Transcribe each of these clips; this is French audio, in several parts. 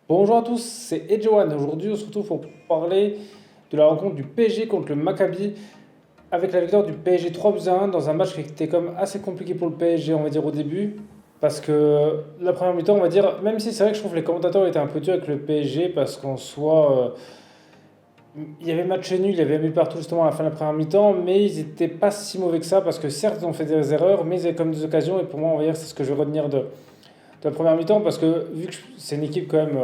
Bonjour à tous, c'est Edgewan. Aujourd'hui, on se retrouve pour parler de la rencontre du PSG contre le Maccabi avec la victoire du PSG 3 buts à 1 dans un match qui était quand même assez compliqué pour le PSG, on va dire au début. Parce que la première mi-temps, on va dire, même si c'est vrai que je trouve que les commentateurs étaient un peu durs avec le PSG parce qu'en soi, il y avait match nul, il y avait un but partout justement à la fin de la première mi-temps, mais ils n'étaient pas si mauvais que ça parce que certes, ils ont fait des erreurs, mais ils avaient comme des occasions et pour moi, on va dire, c'est ce que je vais retenir de la première mi-temps parce que vu que c'est une équipe quand même.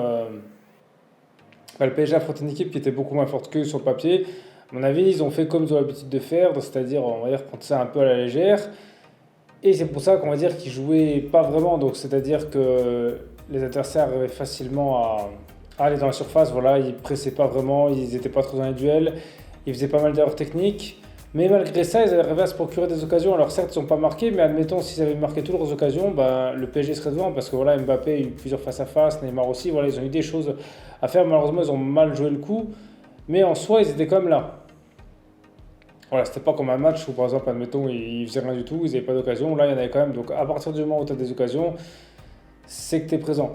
Le PSG affronte une équipe qui était beaucoup moins forte qu'eux sur le papier. À mon avis, ils ont fait comme ils ont l'habitude de faire, c'est-à-dire, on va dire, prendre ça un peu à la légère. Et c'est pour ça qu'on va dire qu'ils jouaient pas vraiment. Donc, c'est-à-dire que les adversaires arrivaient facilement à aller dans la surface. Voilà, ils pressaient pas vraiment, ils n'étaient pas trop dans les duels. Ils faisaient pas mal d'erreurs techniques. Mais malgré ça, ils arrivaient à se procurer des occasions. Alors certes, ils ne sont pas marqués, mais admettons, s'ils avaient marqué toutes leurs occasions, ben, le PSG serait devant. Parce que voilà, Mbappé a eu plusieurs face-à-face, Neymar aussi. Voilà, ils ont eu des choses à faire. Malheureusement, ils ont mal joué le coup. Mais en soi, ils étaient quand même là. Voilà, c'était pas comme un match où, par exemple, admettons, ils faisaient rien du tout, ils n'avaient pas d'occasion. Là, il y en avait quand même. Donc, à partir du moment où tu as des occasions, c'est que tu es présent.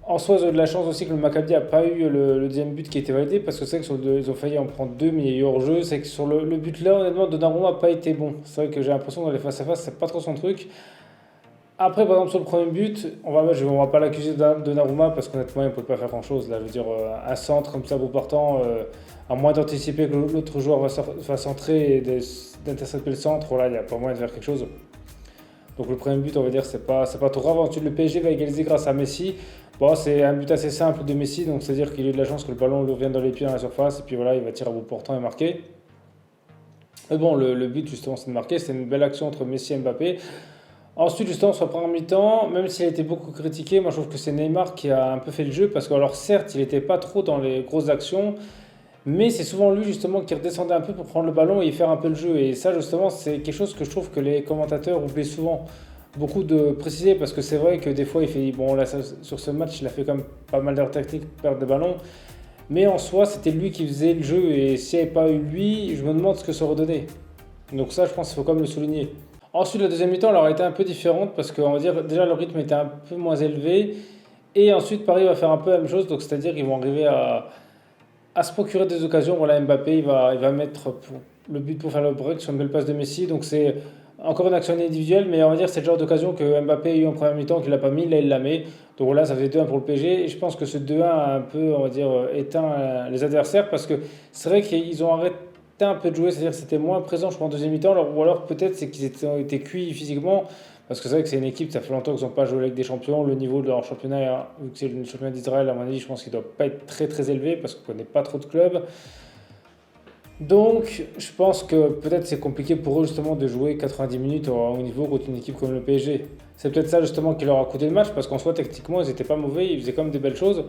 En soi, ils ont eu de la chance aussi que le Maccabi n'a pas eu le deuxième but qui a été validé parce que c'est vrai ils ont failli en prendre deux, mais il y a eu hors-jeu. C'est que sur le but là, honnêtement, Donnarumma n'a pas été bon. C'est vrai que j'ai l'impression dans les face-à-face, c'est pas trop son truc. Après, par exemple, sur le premier but, on va pas l'accuser de Donnarumma parce qu'honnêtement, il ne peut pas faire grand-chose. Là, je veux dire, un centre comme ça, beau partant, à moins d'anticiper que l'autre joueur va centrer et d'intercepter le centre, voilà, il n'y a pas moyen de faire quelque chose. Donc le premier but, on va dire, c'est pas trop grave. Ensuite, le PSG va égaliser grâce à Messi. Bon, c'est un but assez simple de Messi, donc c'est-à-dire qu'il a eu de la chance que le ballon lui revienne dans les pieds dans la surface, et puis voilà, il va tirer à bout portant et marquer. Mais bon, le but, justement, c'est de marquer. C'est une belle action entre Messi et Mbappé. Ensuite, justement, sur la première mi-temps, même s'il a été beaucoup critiqué, moi je trouve que c'est Neymar qui a un peu fait le jeu, parce que, alors certes, il n'était pas trop dans les grosses actions, mais c'est souvent lui, justement, qui redescendait un peu pour prendre le ballon et faire un peu le jeu. Et ça, justement, c'est quelque chose que je trouve que les commentateurs oublient souvent beaucoup de préciser parce que c'est vrai que des fois il fait bon là sur ce match il a fait quand même pas mal d'erreurs tactiques, perdre des ballons, mais en soi c'était lui qui faisait le jeu et s'il n'y avait pas eu lui je me demande ce que ça aurait donné. Donc ça je pense qu'il faut quand même le souligner. Ensuite la deuxième mi-temps elle aurait été un peu différente parce qu'on va dire déjà le rythme était un peu moins élevé et ensuite Paris va faire un peu la même chose, donc c'est-à-dire qu'ils vont arriver à se procurer des occasions. Voilà, Mbappé, il va mettre le but pour faire le break sur une belle passe de Messi. Donc c'est encore une action individuelle, mais on va dire que c'est le genre d'occasion que Mbappé a eu en première mi-temps, qu'il n'a pas mis, là il la met. Donc voilà, ça fait 2-1 pour le PSG. Et je pense que ce 2-1 a un peu, on va dire, éteint les adversaires parce que c'est vrai qu'ils ont arrêté un peu de jouer, c'est-à-dire que c'était moins présent, je crois, en deuxième mi-temps. Ou alors peut-être c'est qu'ils étaient cuits physiquement. Parce que c'est vrai que c'est une équipe, ça fait longtemps qu'ils n'ont pas joué avec des champions. Le niveau de leur championnat, vu que c'est le championnat d'Israël, à mon avis, je pense qu'il ne doit pas être très très élevé parce qu'on ne connaît pas trop de clubs. Donc, je pense que peut-être c'est compliqué pour eux justement de jouer 90 minutes au haut niveau contre une équipe comme le PSG. C'est peut-être ça justement qui leur a coûté le match parce qu'en soi, techniquement, ils n'étaient pas mauvais, ils faisaient quand même des belles choses.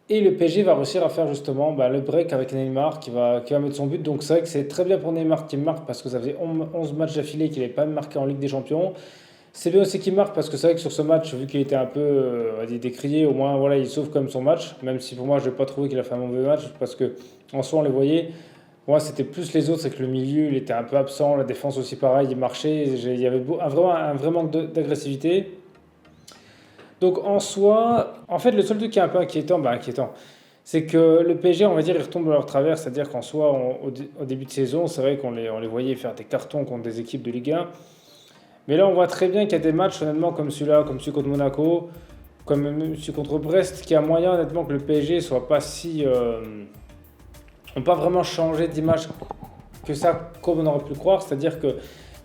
Et le PSG va réussir à faire justement le break avec Neymar qui va mettre son but. Donc, c'est vrai que c'est très bien pour Neymar qui marque parce que ça faisait 11 matchs d'affilée qu'il n'avait pas marqué en Ligue des Champions. C'est bien aussi qu'il marque parce que c'est vrai que sur ce match, vu qu'il était un peu on va dire, décrié, au moins voilà, il sauve quand même son match. Même si pour moi, je n'ai pas trouvé qu'il a fait un mauvais match parce que en soi, on les voyait. Pour moi, c'était plus les autres, c'est que le milieu, il était un peu absent, la défense aussi pareil, il marchait, il y avait un vrai manque d'agressivité. Donc en soi, en fait, le seul truc qui est un peu inquiétant, c'est que le PSG, on va dire, il retombe dans leur travers, c'est-à-dire qu'en soi, au début de saison, c'est vrai on les voyait faire des cartons contre des équipes de Ligue 1. Mais là, on voit très bien qu'il y a des matchs, honnêtement, comme celui-là, comme celui contre Monaco, comme même celui contre Brest, qui a moyen, honnêtement, que le PSG soit pas si. N'ont pas vraiment changé d'image que ça, comme on aurait pu le croire. C'est-à-dire qu'il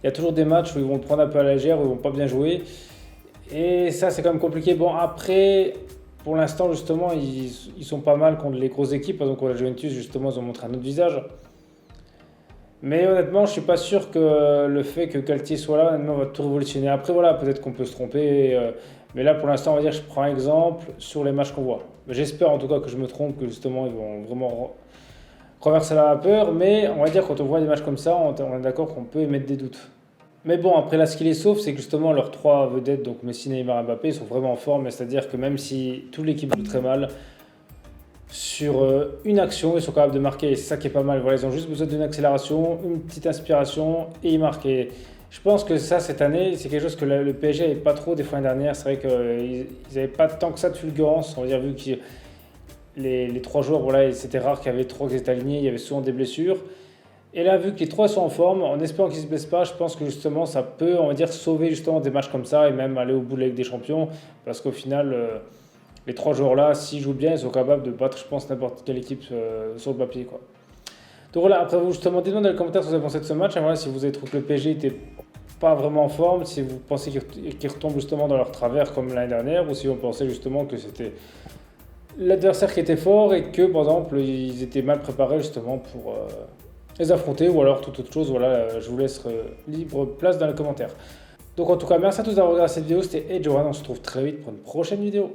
y a toujours des matchs où ils vont le prendre un peu à la légère, où ils vont pas bien jouer. Et ça, c'est quand même compliqué. Bon, après, pour l'instant, justement, ils sont pas mal contre les grosses équipes. Par exemple, contre la Juventus, justement, ils ont montré un autre visage. Mais honnêtement, je suis pas sûr que le fait que Galtier soit là, honnêtement, va tout révolutionner. Après, voilà, peut-être qu'on peut se tromper. Mais là, pour l'instant, on va dire, je prends un exemple sur les matchs qu'on voit. J'espère en tout cas que je me trompe, que justement, ils vont vraiment renverser la vapeur. Mais on va dire, quand on voit des matchs comme ça, on est d'accord qu'on peut émettre des doutes. Mais bon, après là, ce qui les sauve, c'est que justement, leurs trois vedettes, donc Messi, Neymar et Mbappé, sont vraiment en forme. C'est-à-dire que même si toute l'équipe joue très mal, sur une action, ils sont capables de marquer. Et c'est ça qui est pas mal. Voilà, ils ont juste besoin d'une accélération, une petite inspiration et ils marquent. Et je pense que ça, cette année, c'est quelque chose que le PSG n'avait pas trop des fois l'année dernière. C'est vrai qu'ils n'avaient pas tant que ça de fulgurance. On va dire, vu qu'ils les 3 joueurs, voilà, et c'était rare qu'il y avait 3 qui étaient alignés, il y avait souvent des blessures. Et là, vu que les 3 sont en forme, en espérant qu'ils ne se blessent pas, je pense que justement ça peut, on va dire, sauver justement des matchs comme ça et même aller au bout de la Ligue des Champions. Parce qu'au final, les 3 joueurs-là, s'ils jouent bien, ils sont capables de battre, je pense, n'importe quelle équipe sur le papier, quoi. Donc voilà, après vous justement, dites-moi dans les commentaires ce que vous avez pensé de ce match. Et voilà, si vous avez trouvé que le PSG était pas vraiment en forme, si vous pensez qu'ils retombent justement dans leur travers comme l'année dernière, ou si vous pensez justement que c'était l'adversaire qui était fort et que par exemple ils étaient mal préparés justement pour les affronter, ou alors toute autre chose. Voilà, je vous laisse libre place dans les commentaires. Donc en tout cas, merci à tous d'avoir regardé cette vidéo, c'était Edgewan, on se retrouve très vite pour une prochaine vidéo.